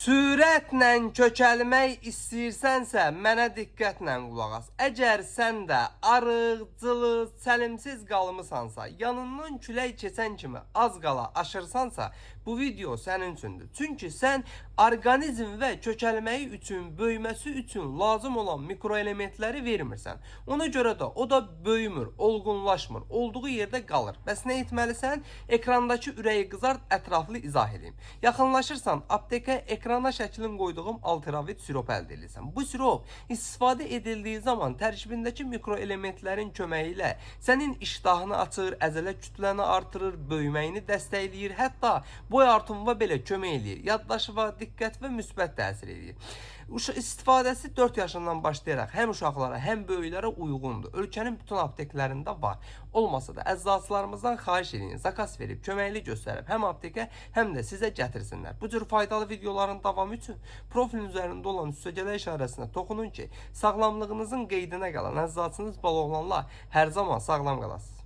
Sürətlə kökəlmək istəyirsənsə, mənə diqqətlə qulaq as. Əgər sən də arıq, cılız, səlimsiz qalmısansa, yanından külək keçən kimi az qala aşırsansa, bu video sənin üçündür. Çünki sən orqanizm və kökəlməyi üçün, böyüməsi üçün lazım olan mikroelementləri vermirsən. Ona görə də o da böyümür, olgunlaşmır, olduğu yerdə qalır. Bəs nə etməlisən? Ekrandakı ürəyi qızart, ətraflı izah edeyim. Yaxınlaşırsan, aptekə ekrana şəklin qoyduğum Altravit sirop əldə edirsən. Bu sirop istifadə edildiyi zaman tərkibindəki mikroelementlərin köməyi ilə sənin iştahını açır, əzələ kütləni artırır, böyüməyini dəstəkləyir, hətta boy artımına belə kömək eləyir. Yaddaşıva, diqqət və müsbət təsir edir. İstifadəsi 4 yaşından başlayaraq həm uşaqlara, həm böyüklərə uyğundur. Ölkənin bütün apteklərində var. Olmasa da əczaçılarımızdan xahiş edin, zakas verib, köməkli göstərib həm aptekə, həm də sizə gətirsinlər. Bu cür faydalı videoların davamı üçün profilin üzərində olan üstəgələ işarəsinə toxunun ki, sağlamlığınızın qeydinə qalan əczaçınız Baloğlanla hər zaman sağlam qalasınız.